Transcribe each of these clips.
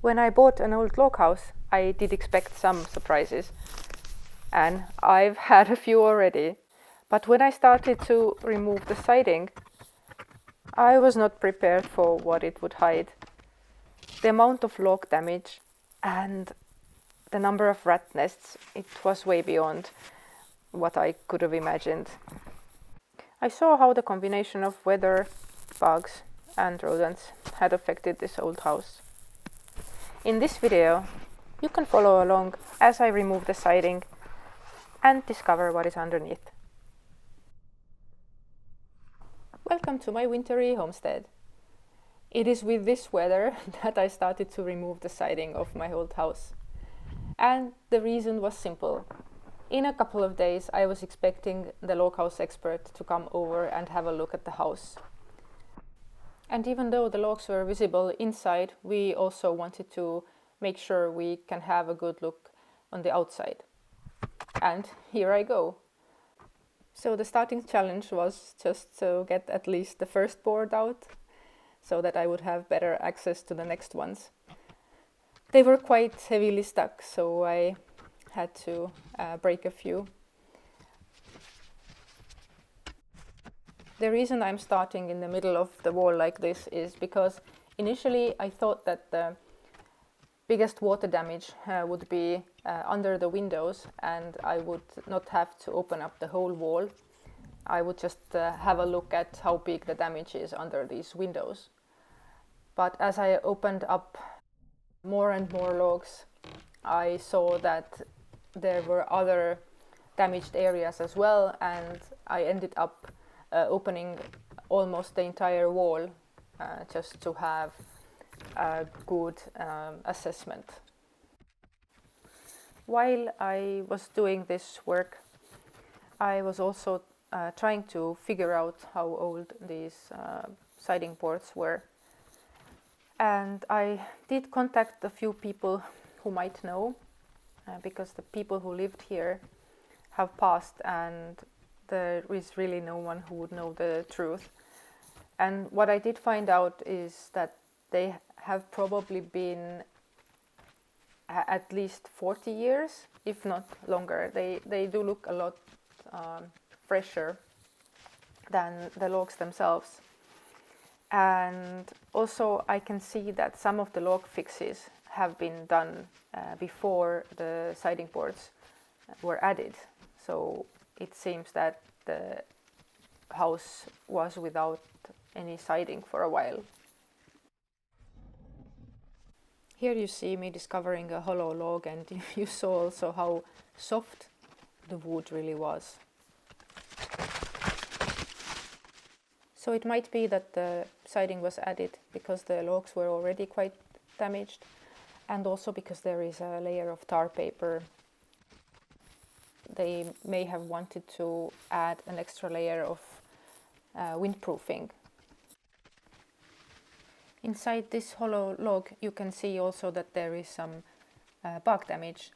When I bought an old log house, I did expect some surprises, and I've had a few already. But when I started to remove the siding, I was not prepared for what it would hide. The amount of log damage and the number of rat nests, it was way beyond what I could have imagined. I saw how the combination of weather, bugs and rodents had affected this old house. In this video, you can follow along as I remove the siding and discover what is underneath. Welcome to my wintery homestead. It is with this weather that I started to remove the siding of my old house. And the reason was simple. In a couple of days, I was expecting the log house expert to come over and have a look at the house. And even though the logs were visible inside, we also wanted to make sure we can have a good look on the outside. And here I go. So the starting challenge was just to get at least the first board out, so that I would have better access to the next ones. They were quite heavily stuck, so I had to break a few. The reason I'm starting in the middle of the wall like this is because initially I thought that the biggest water damage would be under the windows, and I would not have to open up the whole wall. I would just have a look at how big the damage is under these windows. But as I opened up more and more logs, I saw that there were other damaged areas as well, and I ended up opening almost the entire wall just to have a good assessment. While I was doing this work, I was also trying to figure out how old these siding boards were. And I did contact a few people who might know, because the people who lived here have passed and there is really no one who would know the truth. And what I did find out is that they have probably been at least 40 years, if not longer. They do look a lot fresher than the logs themselves. And also I can see that some of the log fixes have been done before the siding boards were added. So it seems that the house was without any siding for a while. Here you see me discovering a hollow log, and you saw also how soft the wood really was. So it might be that the siding was added because the logs were already quite damaged, and also because there is a layer of tar paper. They may have wanted to add an extra layer of windproofing. Inside this hollow log you can see also that there is some bug damage.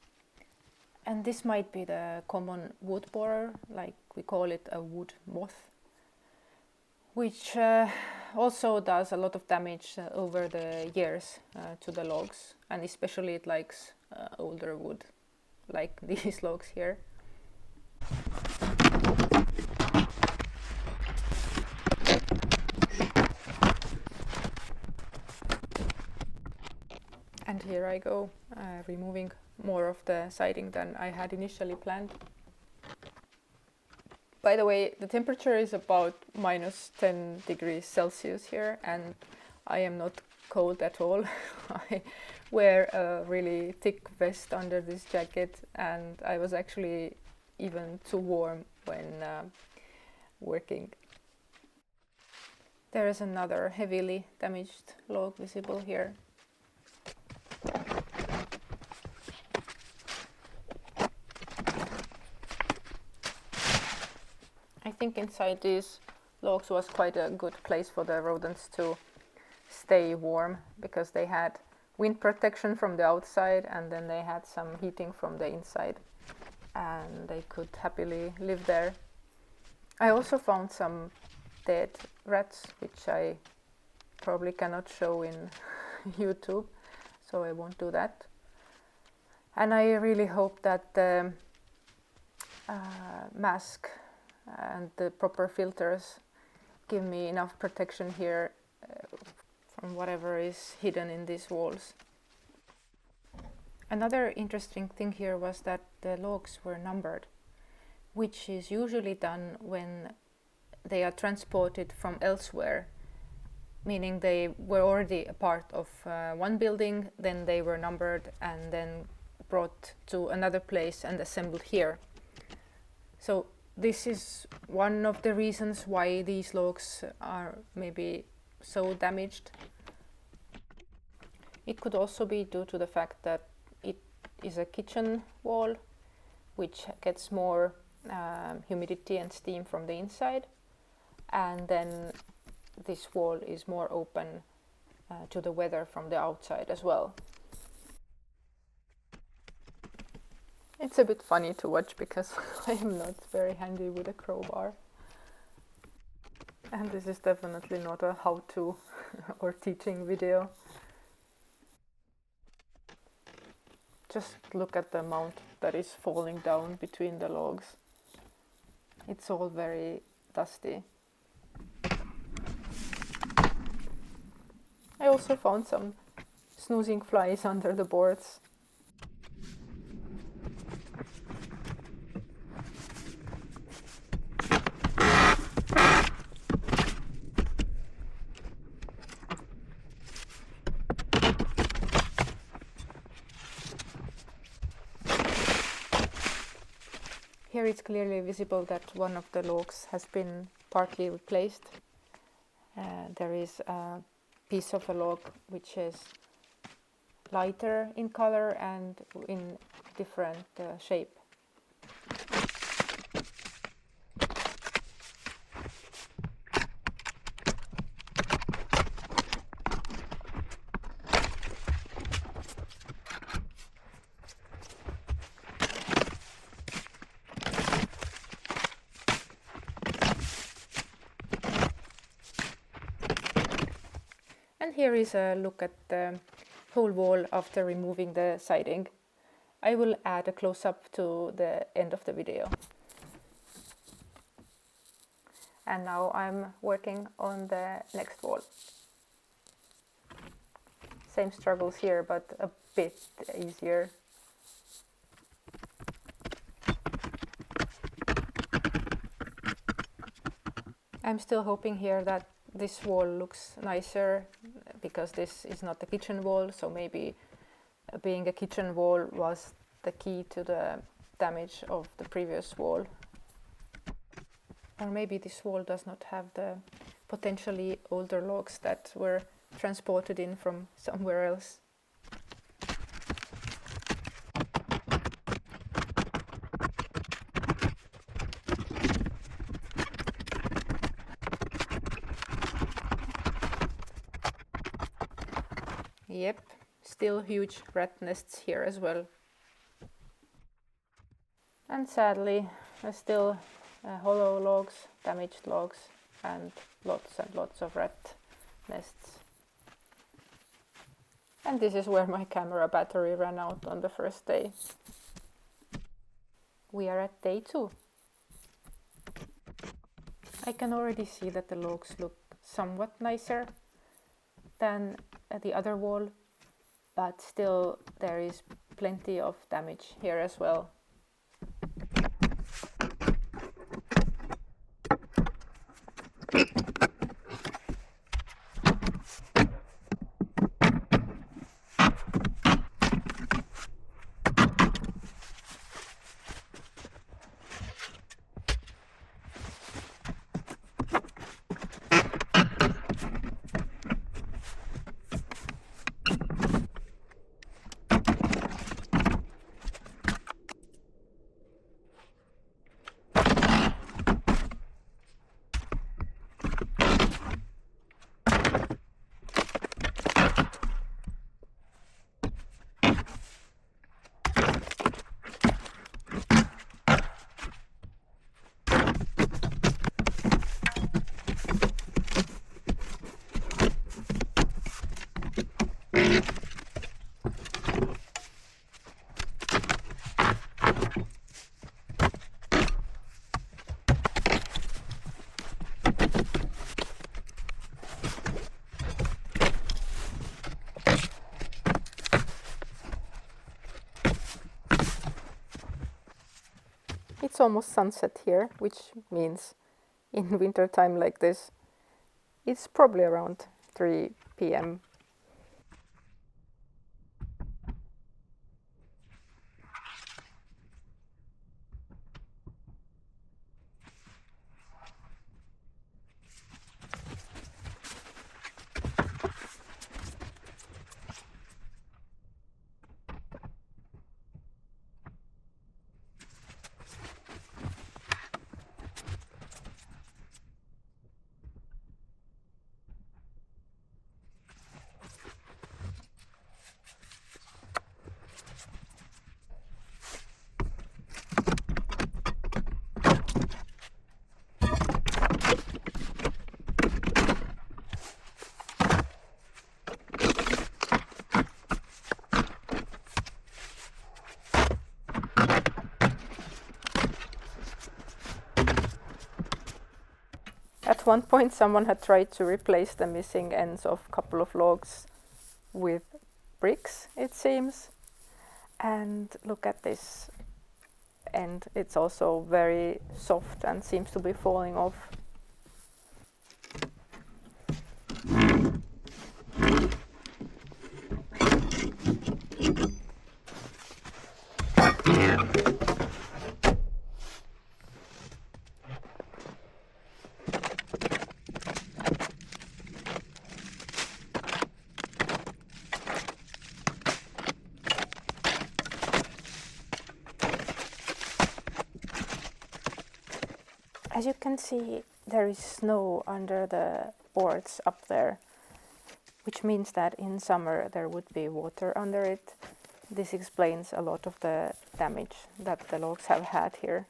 And this might be the common wood borer, like we call it a wood moth, which also does a lot of damage over the years to the logs, and especially it likes older wood, like these logs here. And here I go, removing more of the siding than I had initially planned. By the way, the temperature is about minus 10 degrees Celsius here, and I am not cold at all. I wear a really thick vest under this jacket, and I was actually even too warm when working. There is another heavily damaged log visible here. I think inside these logs was quite a good place for the rodents to stay warm, because they had wind protection from the outside and then they had some heating from the inside, and they could happily live there. I also found some dead rats, which I probably cannot show in YouTube, so I won't do that. And I really hope that the mask and the proper filters give me enough protection here from whatever is hidden in these walls. Another interesting thing here was that the logs were numbered, which is usually done when they are transported from elsewhere, meaning they were already a part of one building, then they were numbered and then brought to another place and assembled here. So this is one of the reasons why these logs are maybe so damaged. It could also be due to the fact that it is a kitchen wall, which gets more humidity and steam from the inside, and then this wall is more open to the weather from the outside as well. It's a bit funny to watch because I am not very handy with a crowbar. And this is definitely not a how-to or teaching video. Just look at the amount that is falling down between the logs. It's all very dusty. I also found some snoozing flies under the boards. Here it's clearly visible that one of the logs has been partly replaced. There is a piece of a log which is lighter in color and in different shape. And here is a look at the whole wall after removing the siding. I will add a close-up to the end of the video. And now I'm working on the next wall. Same struggles here, but a bit easier. I'm still hoping here that this wall looks nicer because this is not the kitchen wall, so maybe being a kitchen wall was the key to the damage of the previous wall. Or maybe this wall does not have the potentially older logs that were transported in from somewhere else. Yep, still huge rat nests here as well. And sadly, still hollow logs, damaged logs, and lots of rat nests. And this is where my camera battery ran out on the first day. We are at day 2. I can already see that the logs look somewhat nicer than the other wall, but still there is plenty of damage here as well. it's almost sunset here, which means in winter time like this, it's probably around 3 p.m. At one point someone had tried to replace the missing ends of a couple of logs with bricks, it seems. And look at this end, it's also very soft and seems to be falling off. As you can see, there is snow under the boards up there, which means that in summer there would be water under it. This explains a lot of the damage that the logs have had here.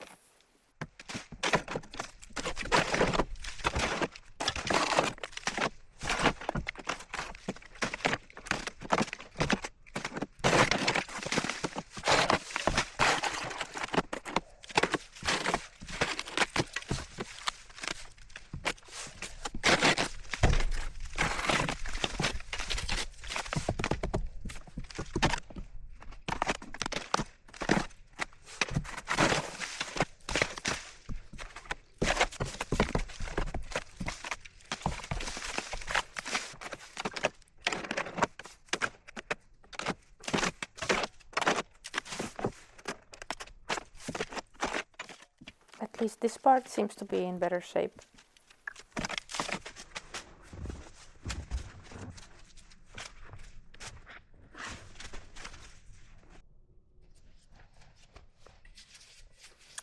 At least this part seems to be in better shape.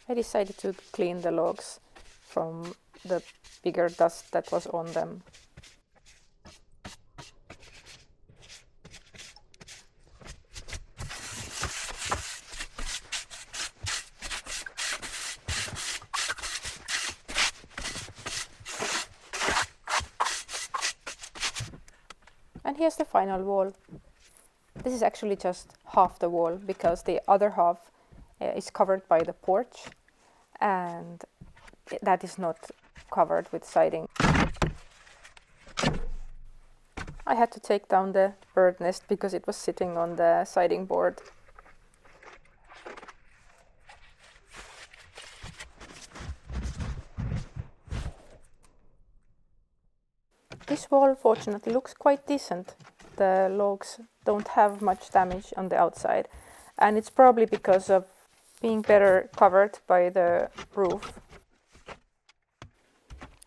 I decided to clean the logs from the bigger dust that was on them. And here's the final wall. This is actually just half the wall because the other half is covered by the porch and that is not covered with siding. I had to take down the bird nest because it was sitting on the siding board. This wall fortunately looks quite decent. The logs don't have much damage on the outside, and it's probably because of being better covered by the roof.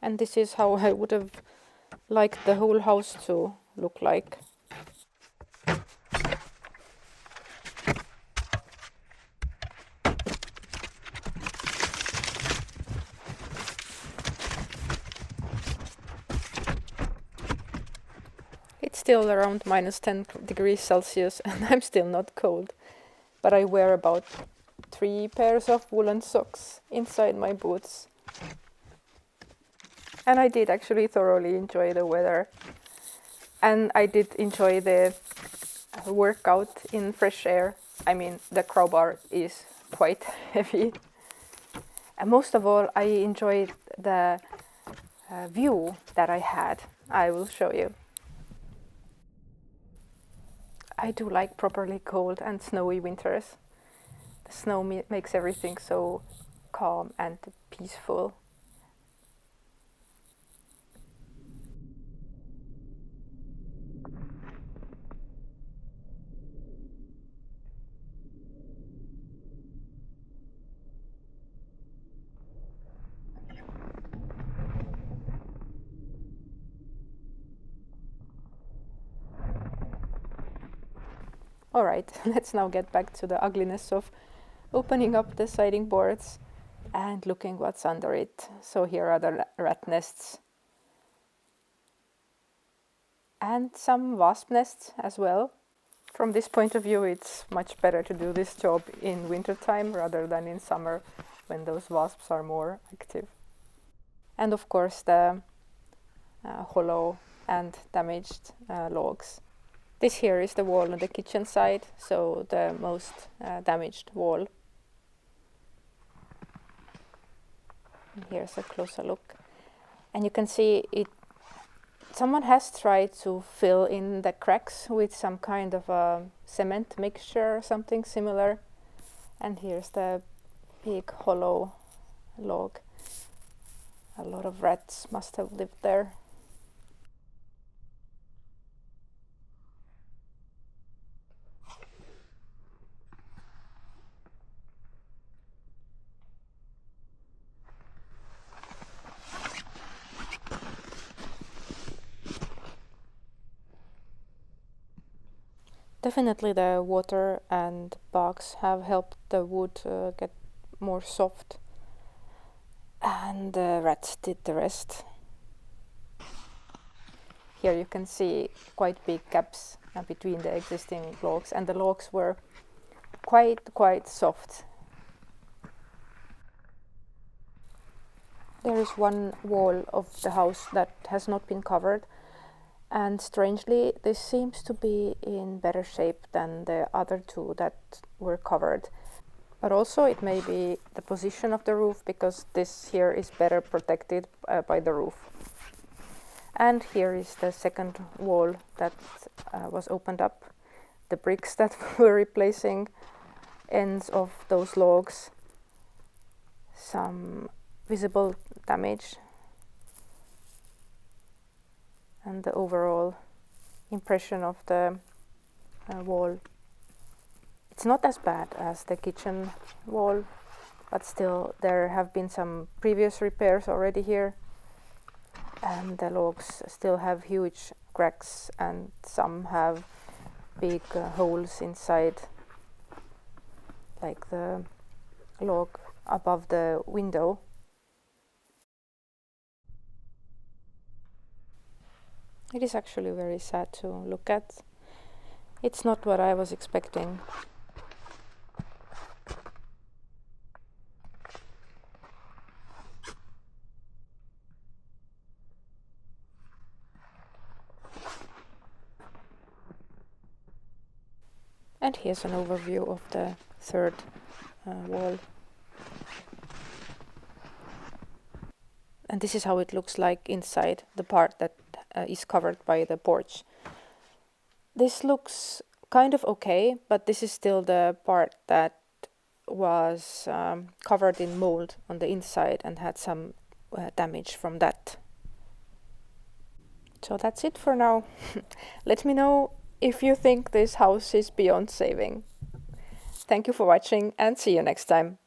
And this is how I would have liked the whole house to look like. It's still around -10 degrees Celsius and I'm still not cold, but I wear about 3 pairs of woolen socks inside my boots. And I did actually thoroughly enjoy the weather. And I did enjoy the workout in fresh air. I mean, the crowbar is quite heavy. And most of all, I enjoyed the view that I had. I will show you. I do like properly cold and snowy winters. The snow makes everything so calm and peaceful. Alright, let's now get back to the ugliness of opening up the siding boards and looking what's under it. So here are the rat nests and some wasp nests as well. From this point of view, it's much better to do this job in wintertime rather than in summer when those wasps are more active. And of course the hollow and damaged logs. This here is the wall on the kitchen side, so the most damaged wall. And here's a closer look. And you can see it. Someone has tried to fill in the cracks with some kind of a cement mixture or something similar. And here's the big hollow log. A lot of rats must have lived there. Definitely the water and bugs have helped the wood get more soft, and the rats did the rest. Here you can see quite big gaps between the existing logs, and the logs were quite soft. There is one wall of the house that has not been covered, and strangely this seems to be in better shape than the other two that were covered. But also it may be the position of the roof, because this here is better protected by the roof. And here is the second wall that was opened up. The bricks that were replacing ends of those logs. Some visible damage. And the overall impression of the wall. It's not as bad as the kitchen wall, but still there have been some previous repairs already here, and the logs still have huge cracks and some have big holes inside, like the log above the window. It is actually very sad to look at. It's not what I was expecting. And here's an overview of the third wall. And this is how it looks like inside, the part that is covered by the porch. This looks kind of okay, but this is still the part that was covered in mold on the inside and had some damage from that. So that's it for now. Let me know if you think this house is beyond saving. Thank you for watching and see you next time.